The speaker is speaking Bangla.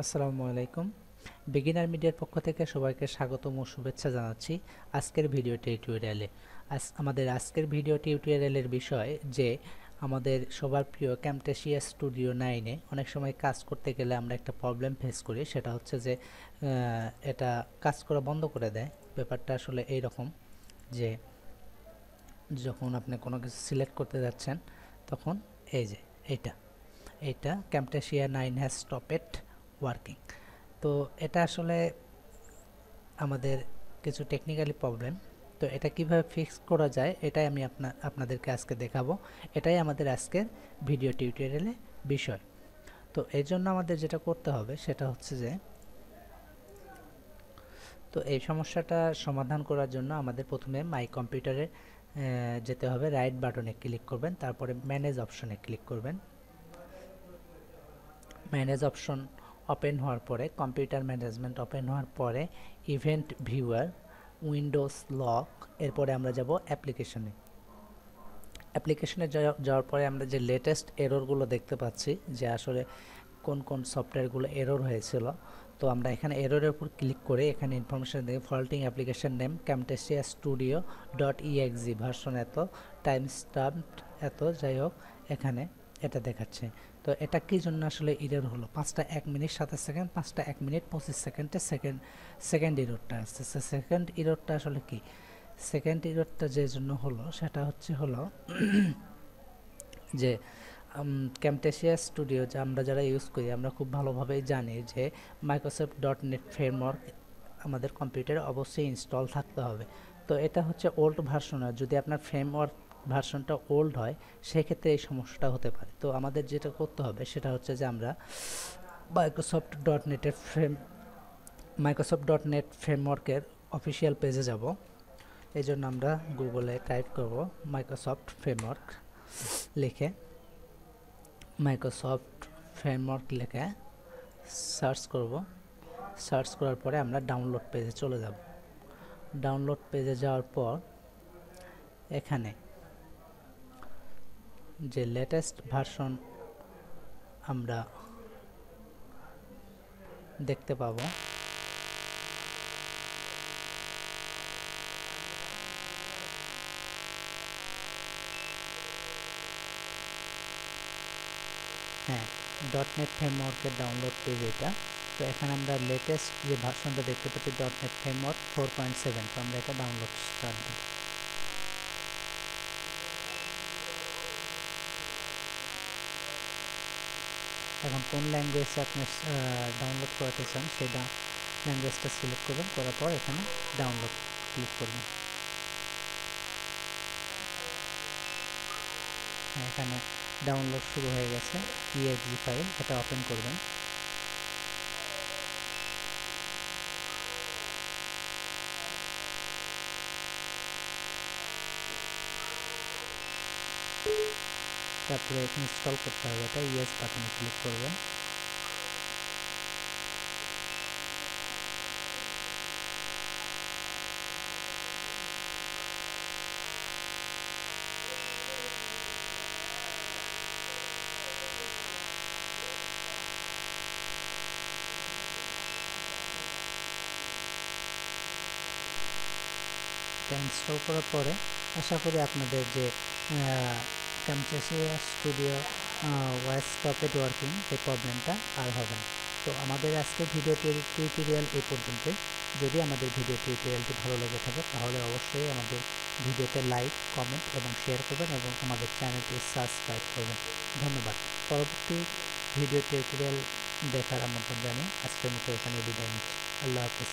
আসসালামু আলাইকুম। বিগিনার মিডিয়ার পক্ষ থেকে সবাইকে স্বাগতম ও শুভেচ্ছা জানাচ্ছি আজকের ভিডিও টিউটোরিয়ালে। আমাদের আজকের ভিডিও টিউটোরিয়ালের বিষয় যে আমাদের সবার প্রিয় ক্যামটেসিয়া স্টুডিও 9-এ অনেক সময় কাজ করতে গেলে আমরা একটা প্রবলেম ফেস করি, সেটা হচ্ছে যে এটা কাজ করা বন্ধ করে দেয়। ব্যাপারটা আসলে এই রকম যে যখন আপনি কোনো কিছু সিলেক্ট করতে যাচ্ছেন তখন এই যে এইটা ক্যামটেসিয়া 9 হ্যাজ স্টপড ওয়ার্কিং। তো এটা আসলে আমাদের কিছু টেকনিক্যালি প্রবলেম। তো এটা কিভাবে ফিক্স করা যায় এটাই আমি আপনাদেরকে আজকে দেখাবো। এটাই আমাদের আজকের ভিডিও টিউটোরিয়ালে বিষয়। তো এর জন্য আমাদের যেটা করতে হবে সেটা হচ্ছে যে তো এই সমস্যাটা সমাধান করার জন্য আমাদের প্রথমে মাই কম্পিউটারে যেতে হবে। রাইট বাটনে ক্লিক করবেন, তারপরে ম্যানেজ অপশনে ক্লিক করবেন। ম্যানেজ অপশন ওপেন হওয়ার পরে কম্পিউটার ম্যানেজমেন্ট ওপেন হওয়ার পরে ইভেন্ট ভিউয়ার, উইন্ডোজ লক, এরপরে আমরা যাব অ্যাপ্লিকেশনে। অ্যাপ্লিকেশনে যাওয়ার পরে আমরা যে লেটেস্ট এররগুলো দেখতে পাচ্ছি যে আসলে কোন কোন সফটওয়্যারগুলো এরর হয়েছিল, তো আমরা এখানে এররের উপর ক্লিক করে এখানে ইনফরমেশন দেখে faulting application name Camtasia studio .exe version এত, টাইম স্ট্যাম্প এত, যাই হোক এখানে এটা দেখাচ্ছে। তো এটা কি জন্য আসলে এরর হলো? 5টা 1 মিনিট 27 সেকেন্ড, 5টা 1 মিনিট 25 সেকেন্ডে সেকেন্ড এররটা আসছে। সেকেন্ড এররটা আসলে কি? সেকেন্ড এররটা যে জন্য হলো সেটা হলো যে ক্যামটেসিয়া স্টুডিও যা আমরা যারা ইউজ করি আমরা খুব ভালোভাবেই জানি যে মাইক্রোসফট .NET ফ্রেমওয়ার্ক আমাদের কম্পিউটারে অবশ্যই ইনস্টল থাকতে হবে। তো এটা হচ্ছে ওল্ড ভার্সন, আর যদি আপনার ফ্রেমওয়ার্ক ভার্সনটা ওল্ড হয় সেক্ষেত্রে এই সমস্যাটা হতে পারে। তো আমাদের যেটা করতে হবে সেটা হচ্ছে যে আমরা মাইক্রোসফট .NET ফ্রেমওয়ার্কের অফিসিয়াল পেজে যাব। এই জন্য আমরা গুগলে টাইপ করব মাইক্রোসফট ফ্রেমওয়ার্ক লিখে, মাইক্রোসফট ফ্রেমওয়ার্ক লিখে সার্চ করব। সার্চ করার পরে আমরা ডাউনলোড পেজে চলে যাব। ডাউনলোড পেজে যাওয়ার পর এখানে যে লেটেস্ট ভার্সন আমরা দেখতে পাবো, হ্যাঁ .NET ফ্রেমওয়ার্কের ডাউনলোড পেজ এটা। তো এখানে আমরা লেটেস্ট যে ভার্সনটা দেখতে পাচ্ছি .NET ফ্রেমওয়ার্ক 4.7, তো আমরা এটা ডাউনলোড স্টার্ট দেব। এখন কোন ল্যাঙ্গুয়েজে আপনি ডাউনলোড করাতে চান সেই ল্যাঙ্গুয়েজটা সিলেক্ট করবেন, করার পর এখানে ডাউনলোড ক্লিক করবেন। এখানে ডাউনলোড শুরু হয়ে গেছে। exe ফাইল এটা ওপেন করবেন। তারপরে ইনস্টল করতে হবে এটা, ইয়েস বাটনে ক্লিক করবেন। এটা ইনস্টল করার পরে আশা করি আপনাদের যে ক্যামটেসিয়া স্টুডিও ওয়াইজ স্টপড ওয়ার্কিং এই প্রবলেমটা আর হবে না। তো আমাদের আজকে ভিডিও টিউটোরিয়াল এই পর্যন্তই। যদি আমাদের ভিডিও টিউটোরিয়ালটি ভালো লেগে থাকে তাহলে অবশ্যই আমাদের ভিডিওতে লাইক, কমেন্ট এবং শেয়ার করবেন এবং আমাদের চ্যানেলটি সাবস্ক্রাইব করবেন। ধন্যবাদ। পরবর্তী ভিডিও টিউটোরিয়াল দেখার আমন্ত্রণ জানিয়ে আজকের মতো এখানে বিদায় নিচ্ছি। আল্লাহ হাফিজ।